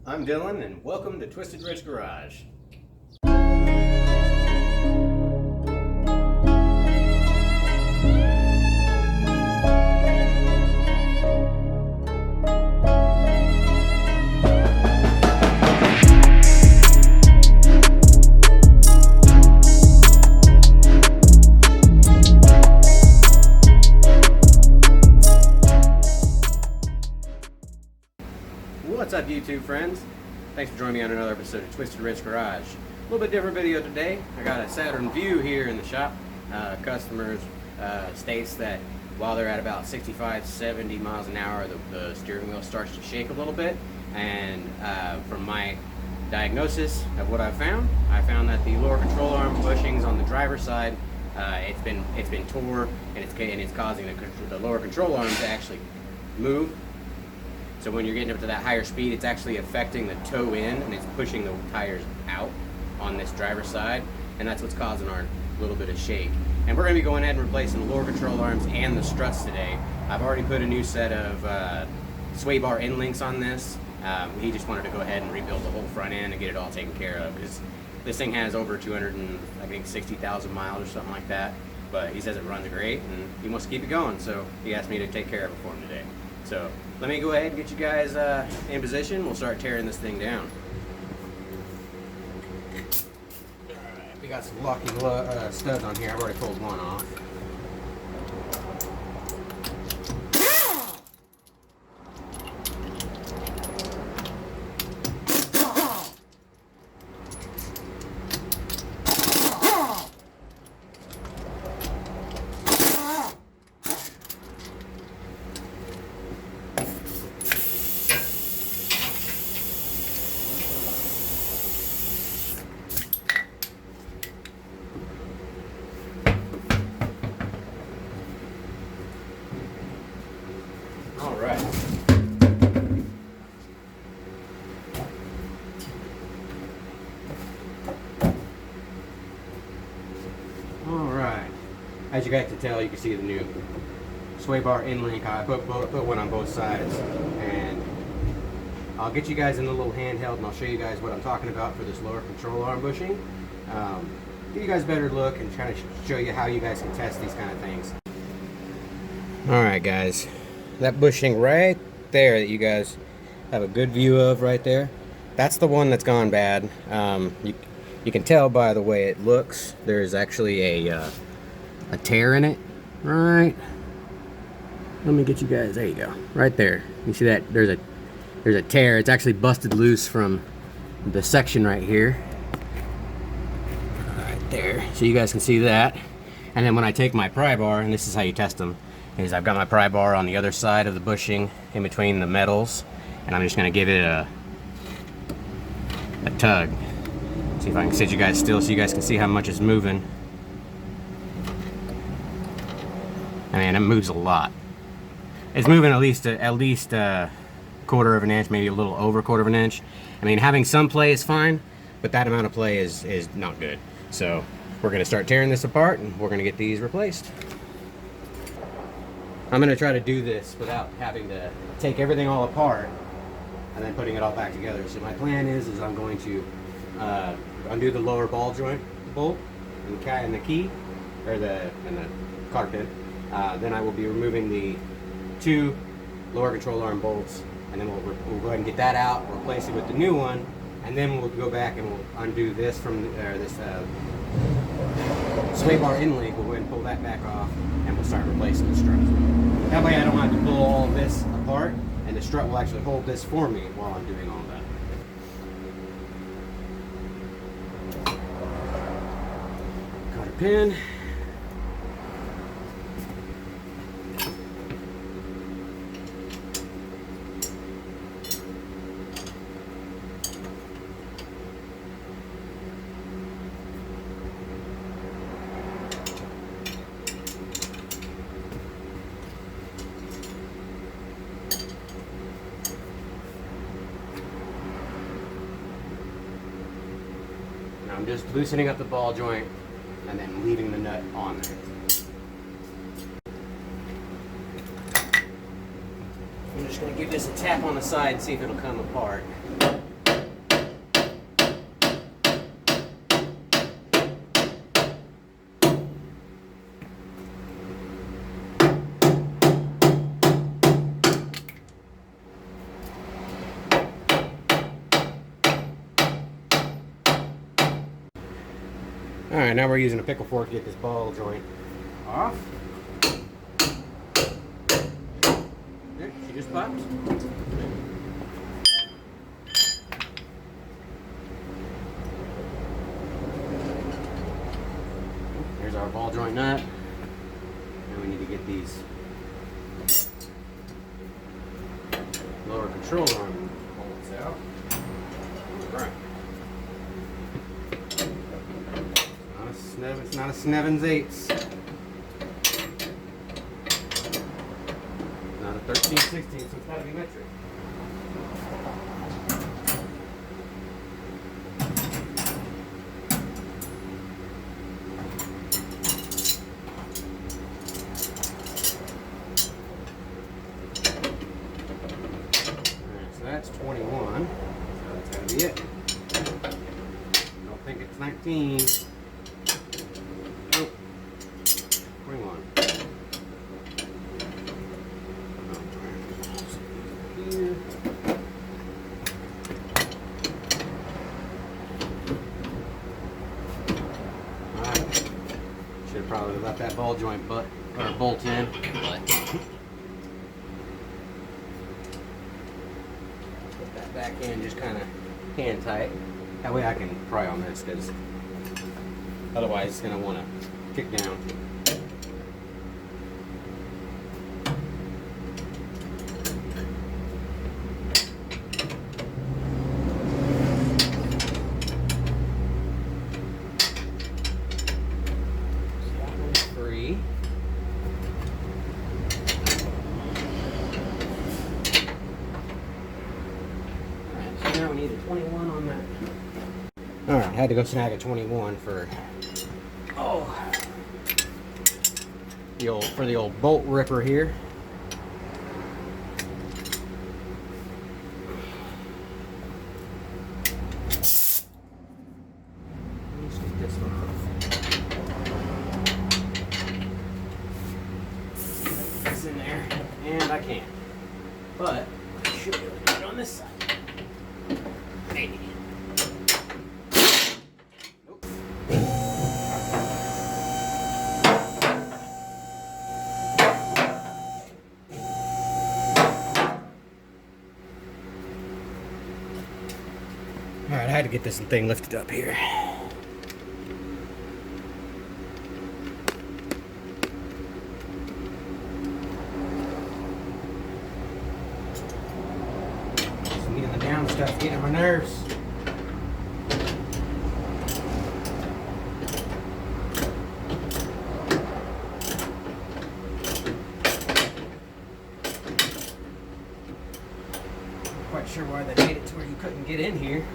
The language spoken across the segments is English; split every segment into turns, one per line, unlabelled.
I'm Dylan, and welcome to Twisted Rich Garage. What's up, YouTube friends? Thanks for joining me on another episode of Twisted Rich Garage. A little bit different video today. I got a Saturn Vue here in the shop. Customers states that while they're at about 65-70 miles an hour, the steering wheel starts to shake a little bit. And from my diagnosis of what I found that the lower control arm bushings on the driver's side, it's been tore, and it's causing the lower control arm to actually move. So when you're getting up to that higher speed, it's actually affecting the toe in, and it's pushing the tires out on this driver's side, and that's what's causing our little bit of shake. And we're going to be going ahead and replacing the lower control arms and the struts today. I've already put a new set of sway bar end links on this. He just wanted to go ahead and rebuild the whole front end and get it all taken care of, because this thing has over 260,000 miles or something like that. But he says it runs great, and he wants to keep it going, so he asked me to take care of it for him today. So let me go ahead and get you guys in position. We'll start tearing this thing down. Alright, we got some lucky studs on here. I've already pulled one off. Alright, as you guys can tell, you can see the new sway bar end link. I put one on both sides, and I'll get you guys in the little handheld and I'll show you guys what I'm talking about for this lower control arm bushing. Give you guys a better look and try to show you how you guys can test these kind of things. Alright guys, that bushing right there that you guys have a good view of right there, that's the one that's gone bad. You can tell by the way it looks, there's actually a tear in it, right? Let me get you guys, there you go, right there. You see that, there's a tear. It's actually busted loose from the section right here. Right there, so you guys can see that. And then when I take my pry bar, and this is how you test them, is I've got my pry bar on the other side of the bushing in between the metals, and I'm just gonna give it a tug. See if I can sit you guys still so you guys can see how much it's moving. I mean, it moves a lot. It's moving at least a quarter of an inch, maybe a little over a quarter of an inch. I mean, having some play is fine, but that amount of play is not good. So we're gonna start tearing this apart, and we're gonna get these replaced. I'm gonna try to do this without having to take everything all apart and then putting it all back together. So my plan is I'm going to undo the lower ball joint bolt and the key, or the cotter pin. Then I will be removing the two lower control arm bolts, and then we'll go ahead and get that out, replace it with the new one, and then we'll go back and we'll undo this from this sway bar end link. We'll go ahead and pull that back off, and we'll start replacing the strut. That way I don't have to pull all of this apart, and the strut will actually hold this for me while I'm doing all that. Pin. Now I'm just loosening up the ball joint and then leaving the nut on there. I'm just going to give this a tap on the side and see if it'll come apart. All right, now we're using a pickle fork to get this ball joint off. There, she just popped. Here's our ball joint nut. Now we need to get these lower control arm bolts out. All right. It's not a Snevens 8s. Not a 13/16, so it's got to be metric. Alright, so that's 21. So that's got to be it. Don't think it's 19. Nope. 21. Here. Alright. Should have probably left that ball joint bolt in, but put that back in just kind of hand tight. That way I can pry on this, because otherwise it's going to want to kick down. Free. Alright, so now we need a 21 on that. Alright, had to go snag a 21 for the old bolt ripper here. Let's get this one. It's in there, and I can't. But I should be able to do it on this side. Maybe. Nope. Alright, I had to get this thing lifted up here. Just getting the down stuff, getting on my nerves. Not quite sure why they made it to where you couldn't get in here.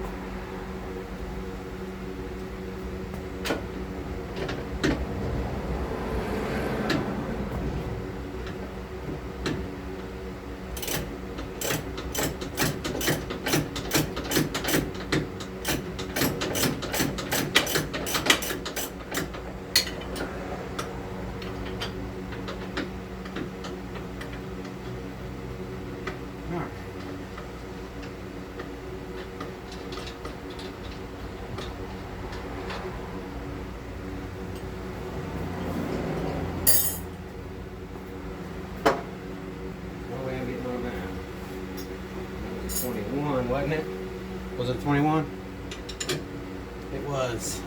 No way I'm getting on that. That was 21, wasn't it? Was it 21? It was.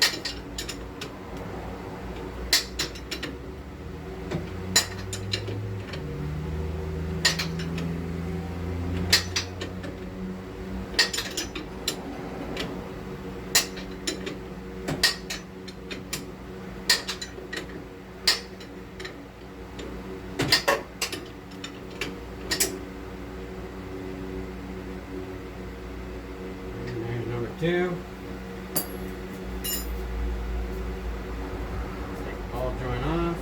Two. Take the ball joint off.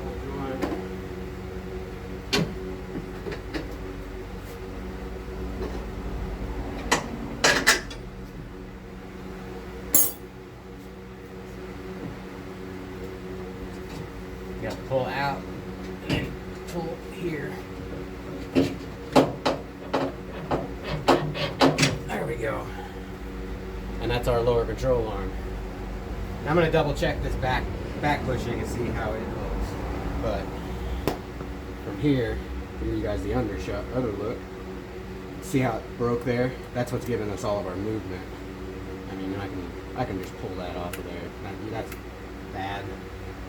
Ball joint. You got to pull out and lower control arm. And I'm going to double check this back bushing and see how it looks. But from here, give you guys the other look. See how it broke there? That's what's giving us all of our movement. I mean, I can just pull that off of there. That's bad.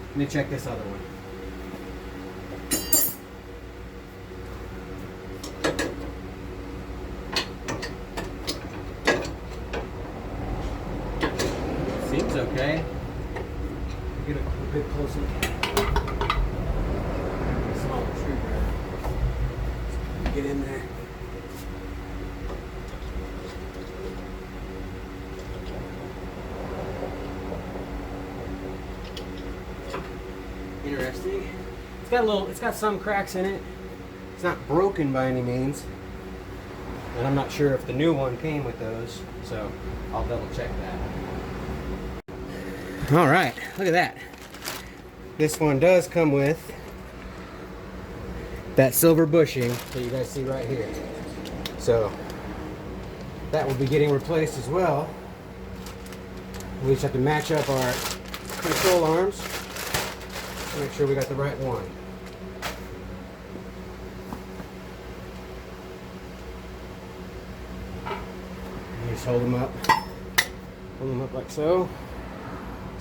Let me check this other one. Seems okay. Get a bit closer. Small screwdriver. Get in there. Interesting. It's got some cracks in it. It's not broken by any means. And I'm not sure if the new one came with those, so I'll double check that. All right, look at that. This one does come with that silver bushing that you guys see right here. So that will be getting replaced as well. We just have to match up our control arms. Make sure we got the right one. You just hold them up like so.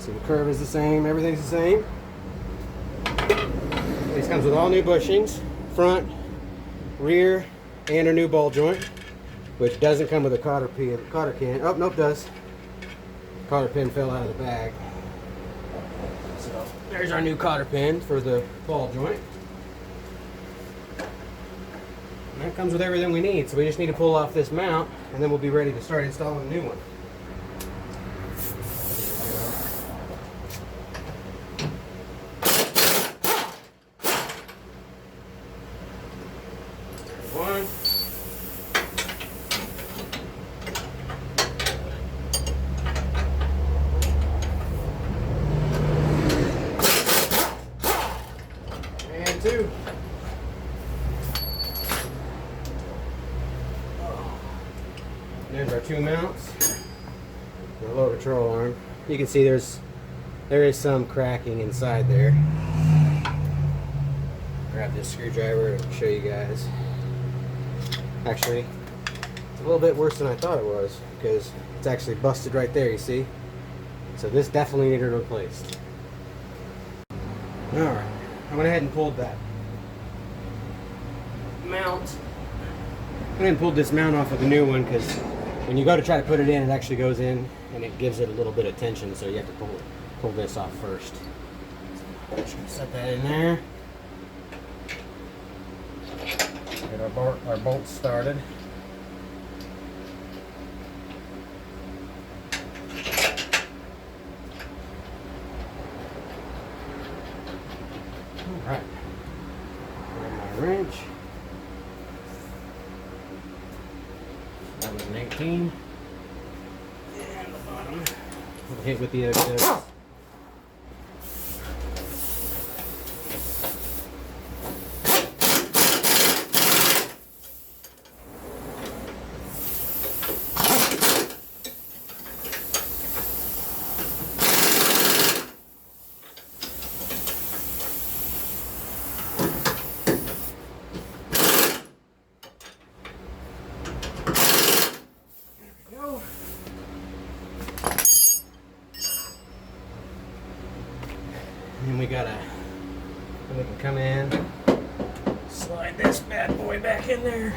So the curve is the same, everything's the same. This comes with all new bushings, front, rear, and a new ball joint, which doesn't come with a cotter can. Oh, nope, does. Cotter pin fell out of the bag. So there's our new cotter pin for the ball joint. And that comes with everything we need. So we just need to pull off this mount, and then we'll be ready to start installing a new one. Two. There's our two mounts. The lower control arm. You can see there is some cracking inside there. Grab this screwdriver and show you guys. Actually, it's a little bit worse than I thought it was because it's actually busted right there, you see? So this definitely needed replaced. Alright. I went ahead and pulled that mount. I went ahead and pulled this mount off of the new one because when you go to try to put it in, it actually goes in and it gives it a little bit of tension, so you have to pull this off first. Just gonna set that in there. Get our bolts started. Alright, grab my wrench. That was an 18. And the bottom. We'll hit with the other. And we can come in, slide this bad boy back in there.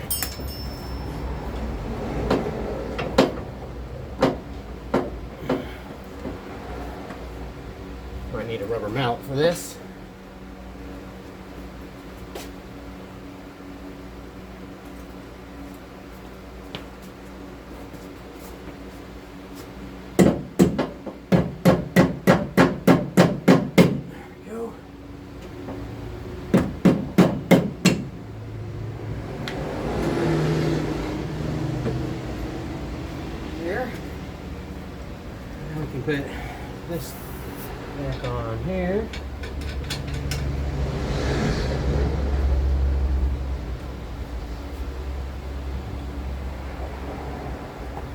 Might need a rubber mallet for this. We can put this back on here.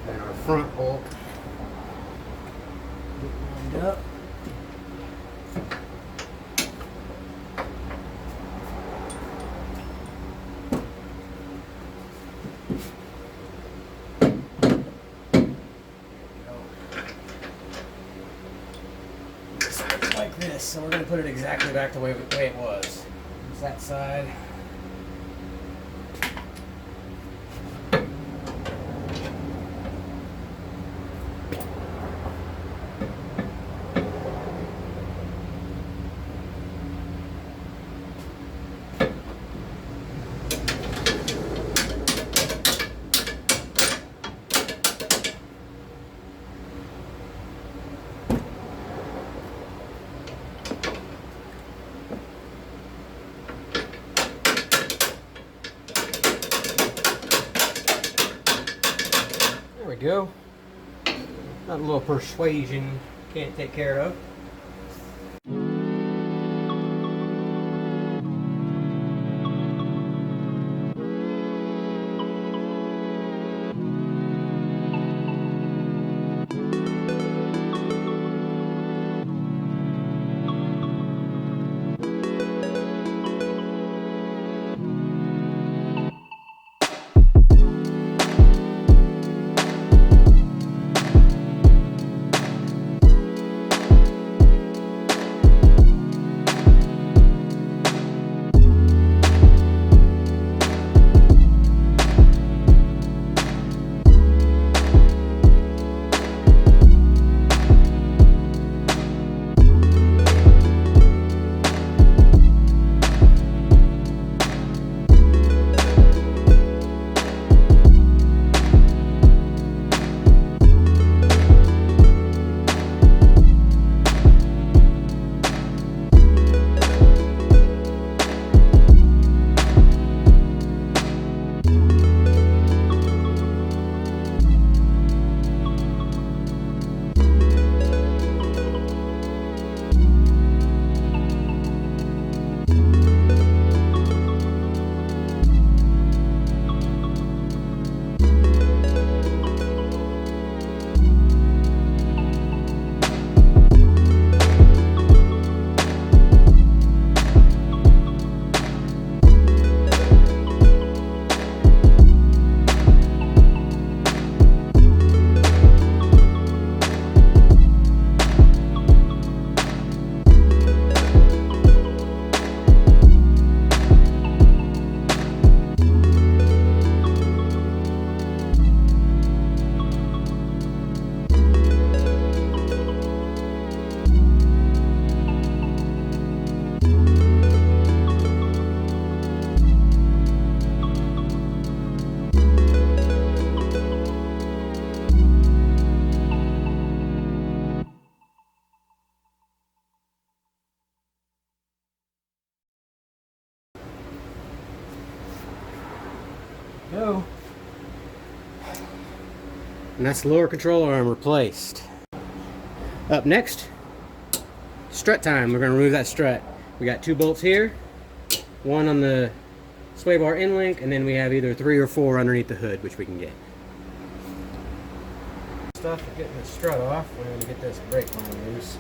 And our front bolt Yep. Like this, so we're going to put it exactly back the way it was. There's that side. There we go. Not a little persuasion can't take care of. Go. And that's the lower control arm replaced. Up next, strut time. We're going to remove that strut. We got 2 bolts here, one on the sway bar end link, and then we have either 3 or 4 underneath the hood, which we can get. Stuff for getting the strut off. We're going to get this brake line loose.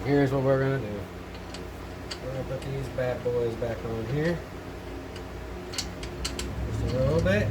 Here's what we're gonna do. We're gonna put these bad boys back on here. Just a little bit.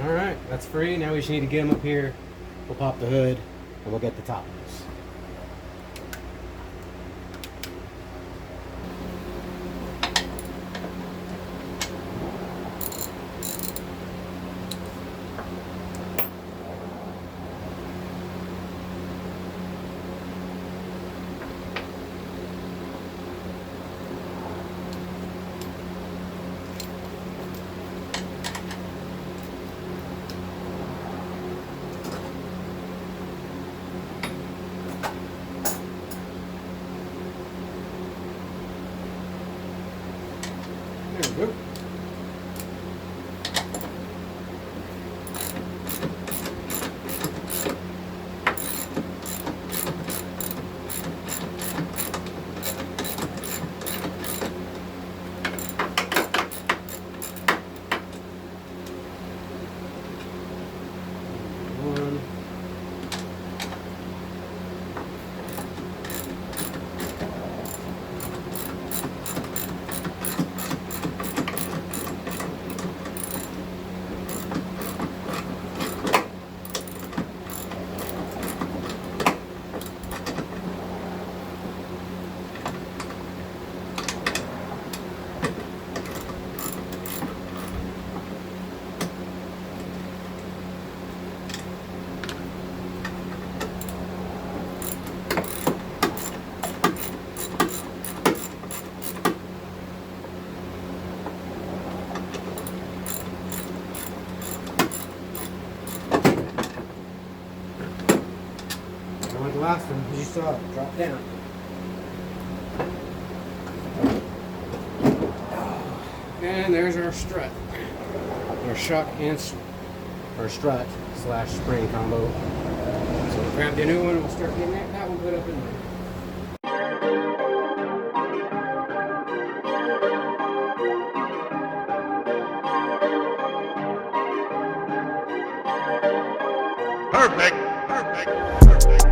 Alright, that's free. Now we just need to get them up here. We'll pop the hood and we'll get the top loose. There we go. Like the last one, as you saw it drop down. And there's our strut. Our shock and our strut slash spring combo. So we'll grab the new one and we'll start getting that one put up in there.
Perfect. Perfect. Perfect.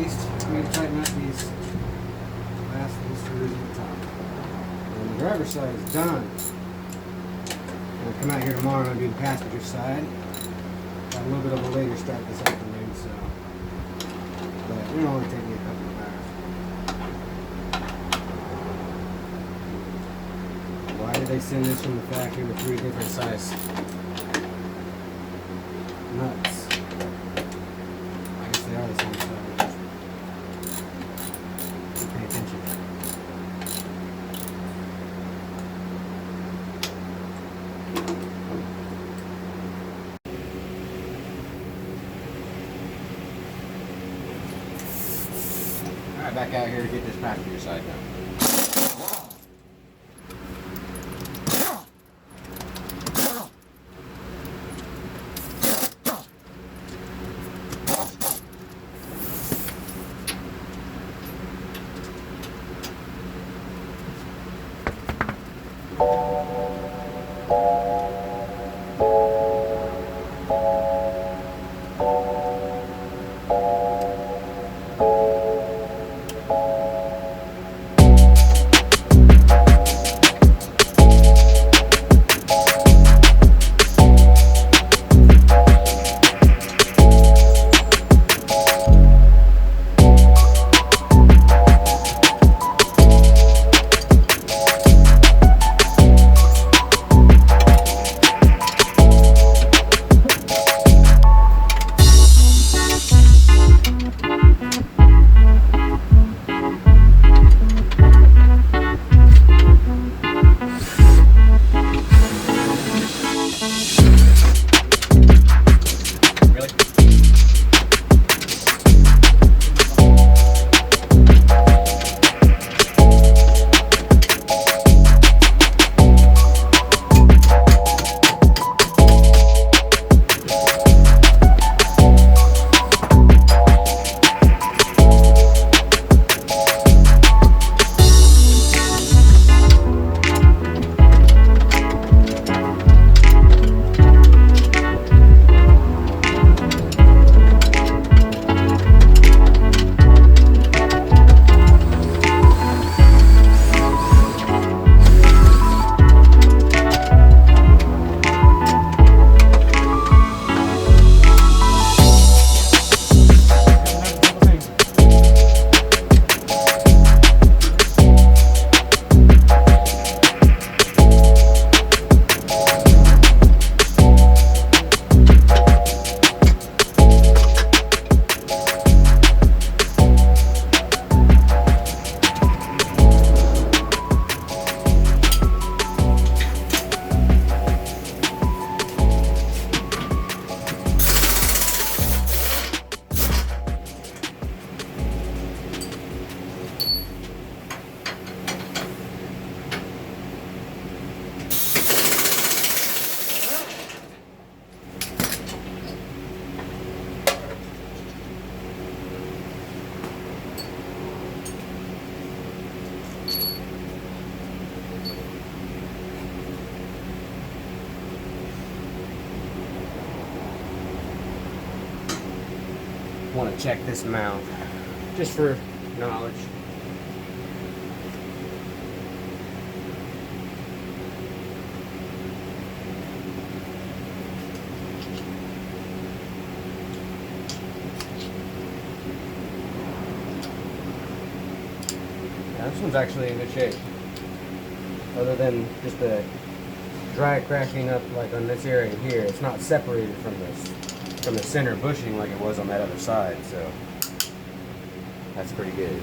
least we need to tighten up these last little screws at the top. And the driver's side is done. I'll come out here tomorrow and do the passenger side. Got a little bit of a later start this afternoon, so but it'll only take me a couple of hours. Why did they send this from the factory with 3 different size nuts? I guess they are the same size. Pay attention. Alright, back out here to get this passenger side done. Want to check this mount just for knowledge. Yeah, this one's actually in good shape. Other than just the dry cracking up like on this area here, it's not separated from the center bushing like it was on that other side, so that's pretty good.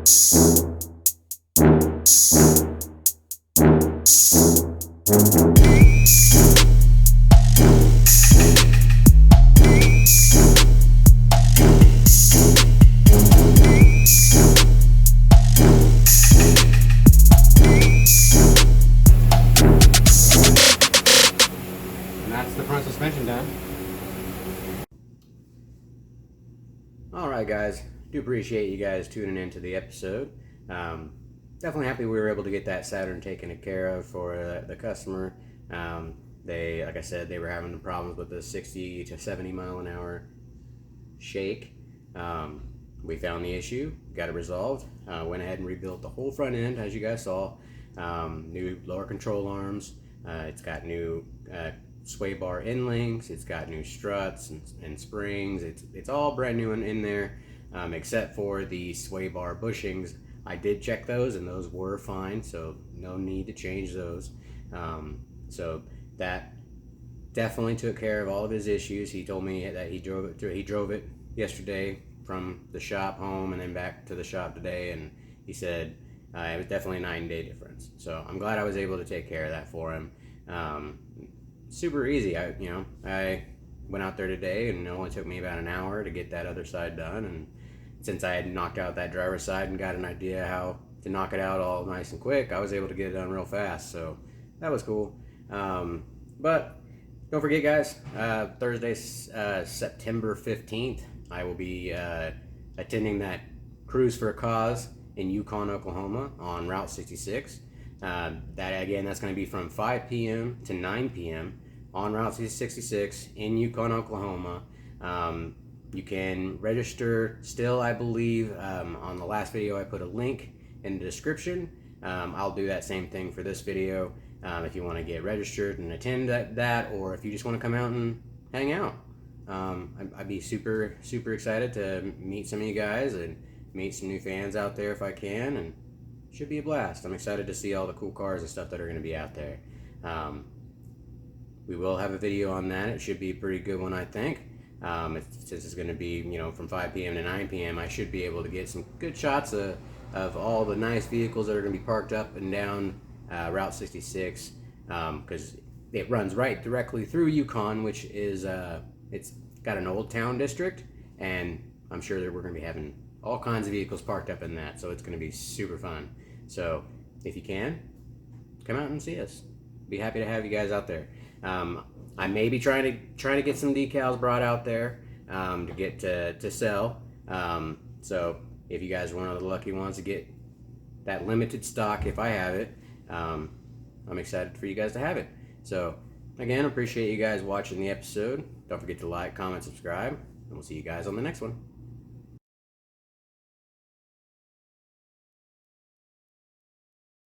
That's the front suspension done. Alright guys, do appreciate you guys tuning into the episode. Definitely happy we were able to get that Saturn taken care of for the customer. They, like I said, they were having problems with the 60 to 70 mile an hour shake. We found the issue, got it resolved, went ahead and rebuilt the whole front end as you guys saw. New lower control arms, it's got new sway bar end links, it's got new struts and springs. It's all brand new in there, except for the sway bar bushings. I did check those and those were fine, so no need to change those. So that definitely took care of all of his issues. He told me that he drove it yesterday from the shop home and then back to the shop today, and he said it was definitely a 9-day difference. So I'm glad I was able to take care of that for him. Super easy. I went out there today and it only took me about an hour to get that other side done, and since I had knocked out that driver's side and got an idea how to knock it out all nice and quick, I was able to get it done real fast, so that was cool. But don't forget guys, Thursday, September 15th, I will be attending that Cruise for a Cause in Yukon, Oklahoma on Route 66. That's going to be from 5 p.m. to 9 p.m. on Route 66 in Yukon, Oklahoma. You can register still, I believe. On the last video I put a link in the description. I'll do that same thing for this video if you want to get registered and attend that, or if you just want to come out and hang out. I'd be super excited to meet some of you guys and meet some new fans out there if I can, and should be a blast. I'm excited to see all the cool cars and stuff that are going to be out there. We will have a video on that. It should be a pretty good one, I think. Since it's going to be, from 5 p.m. to 9 p.m., I should be able to get some good shots of all the nice vehicles that are going to be parked up and down Route 66, because it runs right directly through Yukon, which is it's got an old town district, and I'm sure that we're going to be having all kinds of vehicles parked up in that, so it's going to be super fun. So if you can, come out and see us. Be happy to have you guys out there. I may be trying to get some decals brought out there to get to sell. So if you guys are one of the lucky ones to get that limited stock, if I have it, I'm excited for you guys to have it. So again, appreciate you guys watching the episode. Don't forget to like, comment, subscribe, and we'll see you guys on the next one.